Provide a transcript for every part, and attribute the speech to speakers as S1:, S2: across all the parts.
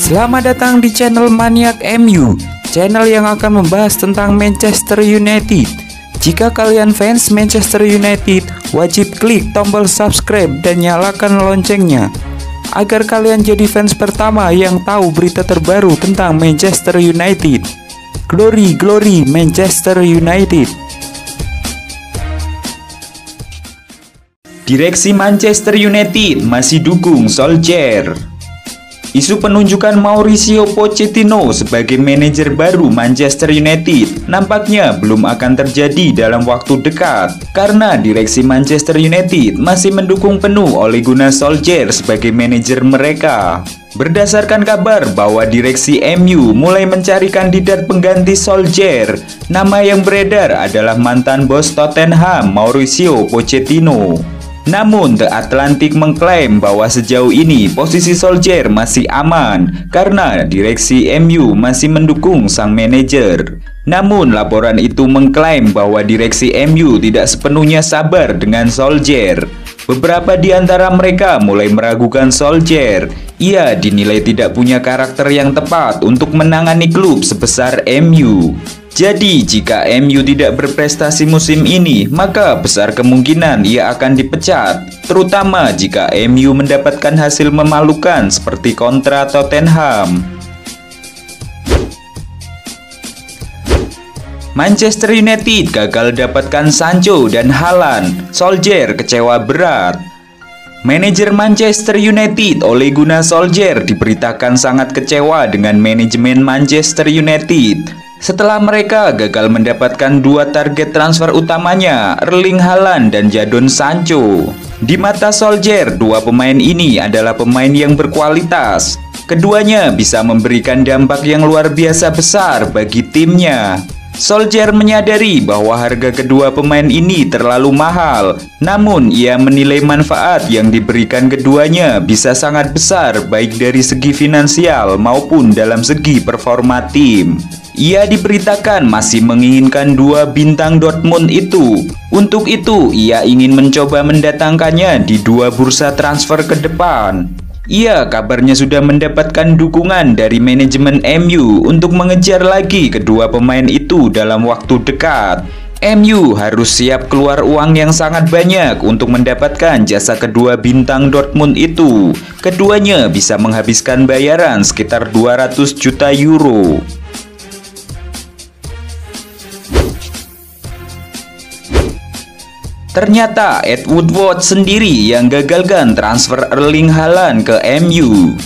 S1: Selamat datang di channel Maniak MU, channel yang akan membahas tentang Manchester United. Jika kalian fans Manchester United, wajib klik tombol subscribe dan nyalakan loncengnya agar kalian jadi fans pertama yang tahu berita terbaru tentang Manchester United. Glory, glory Manchester United. Direksi Manchester United masih dukung Solskjaer. Isu penunjukan Mauricio Pochettino sebagai manajer baru Manchester United nampaknya belum akan terjadi dalam waktu dekat karena direksi Manchester United masih mendukung penuh Ole Gunnar Solskjaer sebagai manajer mereka. Berdasarkan kabar bahwa direksi MU mulai mencari kandidat pengganti Solskjaer, nama yang beredar adalah mantan bos Tottenham Mauricio Pochettino. Namun, The Atlantic mengklaim bahwa sejauh ini posisi Solskjaer masih aman karena direksi MU masih mendukung sang manajer. Namun, laporan itu mengklaim bahwa direksi MU tidak sepenuhnya sabar dengan Solskjaer. Beberapa di antara mereka mulai meragukan Solskjaer. Ia dinilai tidak punya karakter yang tepat untuk menangani klub sebesar MU. Jadi, jika MU tidak berprestasi musim ini, maka besar kemungkinan ia akan dipecat, terutama jika MU mendapatkan hasil memalukan seperti kontra Tottenham. Manchester United gagal dapatkan Sancho dan Haaland. Solskjaer kecewa berat. Manajer Manchester United Ole Gunnar Solskjaer diberitakan sangat kecewa dengan manajemen Manchester United setelah mereka gagal mendapatkan dua target transfer utamanya, Erling Haaland dan Jadon Sancho. Di mata Solskjaer, dua pemain ini adalah pemain yang berkualitas. Keduanya bisa memberikan dampak yang luar biasa besar bagi timnya. Solskjaer menyadari bahwa harga kedua pemain ini terlalu mahal, namun ia menilai manfaat yang diberikan keduanya bisa sangat besar baik dari segi finansial maupun dalam segi performa tim. Ia diberitakan masih menginginkan dua bintang Dortmund itu. Untuk itu, ia ingin mencoba mendatangkannya di dua bursa transfer ke depan. Ia kabarnya sudah mendapatkan dukungan dari manajemen MU untuk mengejar lagi kedua pemain itu dalam waktu dekat. MU harus siap keluar uang yang sangat banyak untuk mendapatkan jasa kedua bintang Dortmund itu. Keduanya bisa menghabiskan bayaran sekitar 200 juta euro. Ternyata Ed Woodward sendiri yang gagalkan transfer Erling Haaland ke MU.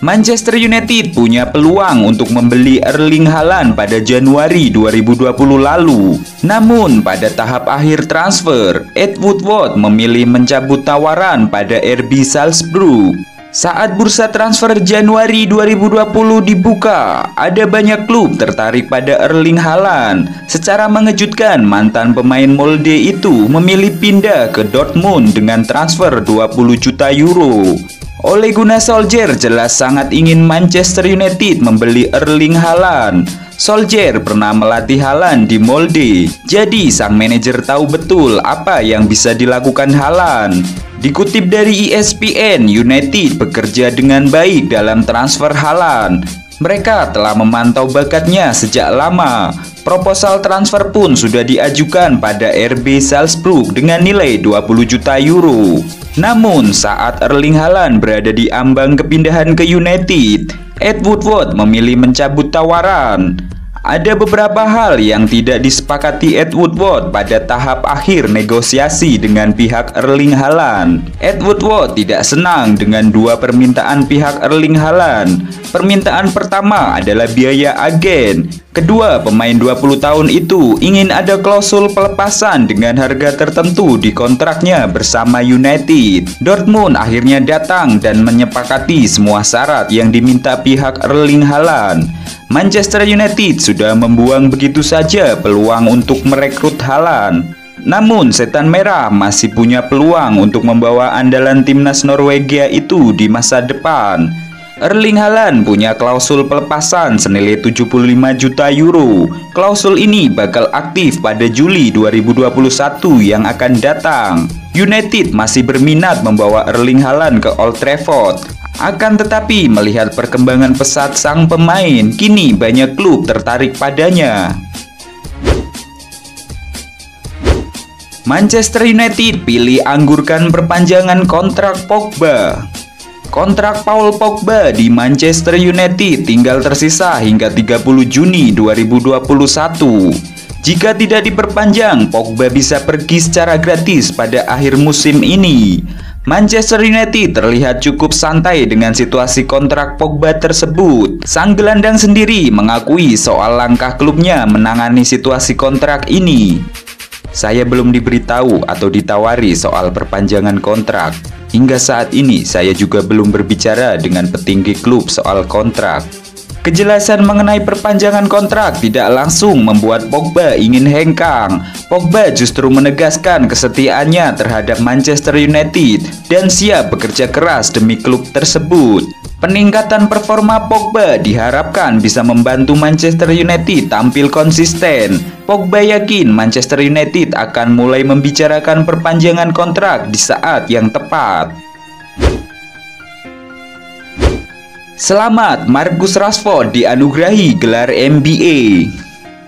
S1: Manchester United punya peluang untuk membeli Erling Haaland pada Januari 2020 lalu. Namun pada tahap akhir transfer, Ed Woodward memilih mencabut tawaran pada RB Salzburg. Saat bursa transfer Januari 2020 dibuka, ada banyak klub tertarik pada Erling Haaland. Secara mengejutkan, mantan pemain Molde itu memilih pindah ke Dortmund dengan transfer 20 juta euro. Ole Gunnar Solskjaer jelas sangat ingin Manchester United membeli Erling Haaland. Solskjaer pernah melatih Haaland di Molde, jadi sang manajer tahu betul apa yang bisa dilakukan Haaland. Dikutip dari ESPN, United bekerja dengan baik dalam transfer Haaland. Mereka telah memantau bakatnya sejak lama. Proposal transfer pun sudah diajukan pada RB Salzburg dengan nilai 20 juta euro. Namun saat Erling Haaland berada di ambang kepindahan ke United, Ed Woodward memilih mencabut tawaran. Ada beberapa hal yang tidak disepakati Ed Woodward pada tahap akhir negosiasi dengan pihak Erling Haaland. Ed Woodward tidak senang dengan dua permintaan pihak Erling Haaland. Permintaan pertama adalah biaya agen. Kedua, pemain 20 tahun itu ingin ada klausul pelepasan dengan harga tertentu di kontraknya bersama United. Dortmund akhirnya datang dan menyepakati semua syarat yang diminta pihak Erling Haaland. Manchester United sudah membuang begitu saja peluang untuk merekrut Haaland. Namun setan merah masih punya peluang untuk membawa andalan timnas Norwegia itu di masa depan. Erling Haaland punya klausul pelepasan senilai 75 juta euro. Klausul ini bakal aktif pada Juli 2021 yang akan datang. United masih berminat membawa Erling Haaland ke Old Trafford. Akan tetapi melihat perkembangan pesat sang pemain, kini banyak klub tertarik padanya. Manchester United pilih anggurkan perpanjangan kontrak Pogba. Kontrak Paul Pogba di Manchester United tinggal tersisa hingga 30 Juni 2021. Jika tidak diperpanjang, Pogba bisa pergi secara gratis pada akhir musim ini. Manchester United terlihat cukup santai dengan situasi kontrak Pogba tersebut. Sang gelandang sendiri mengakui soal langkah klubnya menangani situasi kontrak ini. Saya belum diberitahu atau ditawari soal perpanjangan kontrak. Hingga saat ini saya juga belum berbicara dengan petinggi klub soal kontrak. Kejelasan mengenai perpanjangan kontrak tidak langsung membuat Pogba ingin hengkang. Pogba justru menegaskan kesetiaannya terhadap Manchester United dan siap bekerja keras demi klub tersebut. Peningkatan performa Pogba diharapkan bisa membantu Manchester United tampil konsisten. Pogba yakin Manchester United akan mulai membicarakan perpanjangan kontrak di saat yang tepat. Selamat, Marcus Rashford dianugerahi gelar NBA.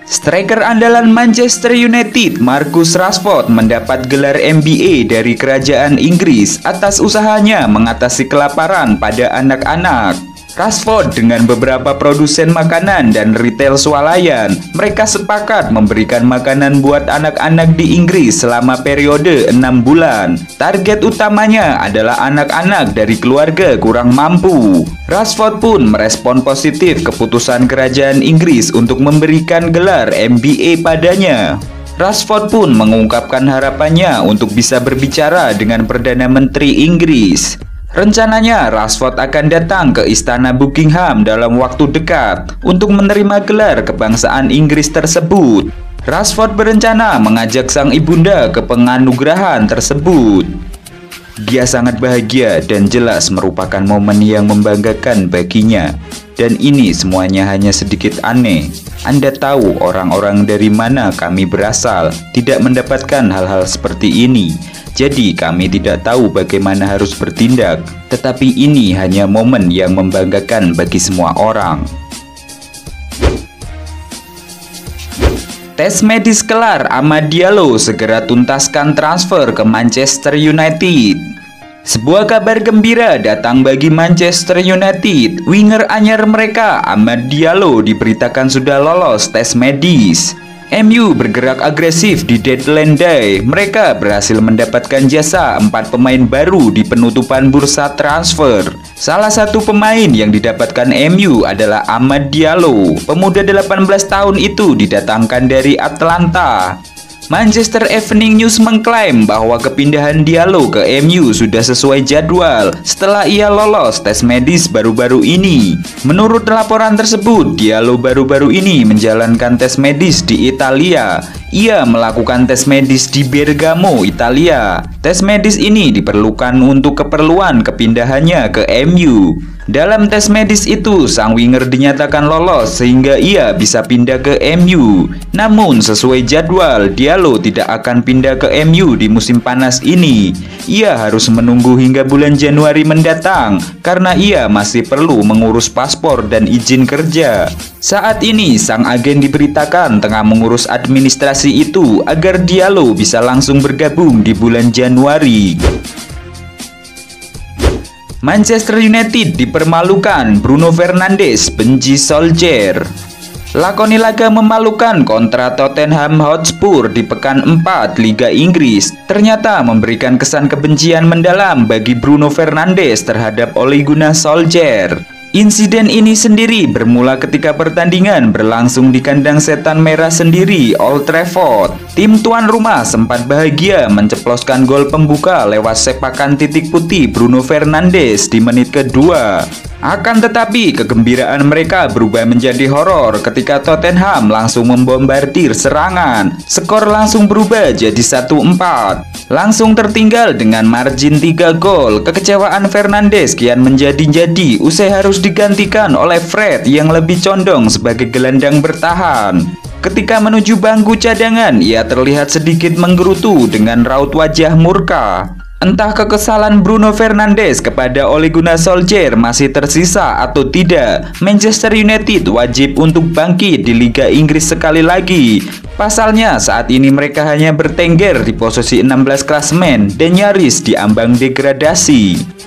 S1: Striker andalan Manchester United, Marcus Rashford, mendapat gelar NBA dari kerajaan Inggris atas usahanya mengatasi kelaparan pada anak-anak. Rashford dengan beberapa produsen makanan dan retail swalayan, mereka sepakat memberikan makanan buat anak-anak di Inggris selama periode 6 bulan. Target utamanya adalah anak-anak dari keluarga kurang mampu. Rashford pun merespon positif keputusan kerajaan Inggris untuk memberikan gelar NBA padanya. Rashford pun mengungkapkan harapannya untuk bisa berbicara dengan Perdana Menteri Inggris. Rencananya Rashford akan datang ke Istana Buckingham dalam waktu dekat untuk menerima gelar kebangsaan Inggris tersebut. Rashford berencana mengajak sang ibunda ke penganugerahan tersebut. Dia sangat bahagia dan jelas merupakan momen yang membanggakan baginya. Dan ini semuanya hanya sedikit aneh. Anda tahu orang-orang dari mana kami berasal tidak mendapatkan hal-hal seperti ini. Jadi kami tidak tahu bagaimana harus bertindak. Tetapi ini hanya momen yang membanggakan bagi semua orang. Tes medis kelar, Amad Diallo segera tuntaskan transfer ke Manchester United. Sebuah kabar gembira datang bagi Manchester United. Winger anyar mereka, Amad Diallo, diberitakan sudah lolos tes medis. MU bergerak agresif di deadline day. Mereka berhasil mendapatkan jasa 4 pemain baru di penutupan bursa transfer. Salah satu pemain yang didapatkan MU adalah Amad Diallo. Pemuda 18 tahun itu didatangkan dari Atlanta. Manchester Evening News mengklaim bahwa kepindahan Diallo ke MU sudah sesuai jadwal setelah ia lolos tes medis baru-baru ini. Menurut laporan tersebut, Diallo baru-baru ini menjalankan tes medis di Italia. Ia melakukan tes medis di Bergamo, Italia. Tes medis ini diperlukan untuk keperluan kepindahannya ke MU. Dalam tes medis itu, sang winger dinyatakan lolos sehingga ia bisa pindah ke MU. Namun sesuai jadwal, Diallo tidak akan pindah ke MU di musim panas ini. Ia harus menunggu hingga bulan Januari mendatang karena ia masih perlu mengurus paspor dan izin kerja. Saat ini, sang agen diberitakan tengah mengurus administrasi itu agar Diallo bisa langsung bergabung di bulan Januari. Manchester United dipermalukan, Bruno Fernandes benci Solskjaer. Lakoni laga memalukan kontra Tottenham Hotspur di pekan 4 Liga Inggris ternyata memberikan kesan kebencian mendalam bagi Bruno Fernandes terhadap Ole Gunnar Solskjaer. Insiden ini sendiri bermula ketika pertandingan berlangsung di kandang setan merah sendiri, Old Trafford. Tim tuan rumah sempat bahagia menceploskan gol pembuka lewat sepakan titik putih Bruno Fernandes di menit kedua. Akan tetapi kegembiraan mereka berubah menjadi horor ketika Tottenham langsung membombardir serangan. Skor langsung berubah jadi 1-4. Langsung tertinggal dengan margin 3 gol. Kekecewaan Fernandes kian menjadi-jadi usai harus digantikan oleh Fred yang lebih condong sebagai gelandang bertahan. Ketika menuju bangku cadangan, ia terlihat sedikit menggerutu dengan raut wajah murka. Entah kekesalan Bruno Fernandes kepada Ole Gunnar Solskjaer masih tersisa atau tidak, Manchester United wajib untuk bangkit di Liga Inggris sekali lagi. Pasalnya saat ini mereka hanya bertengger di posisi 16 klasemen dan nyaris di ambang degradasi.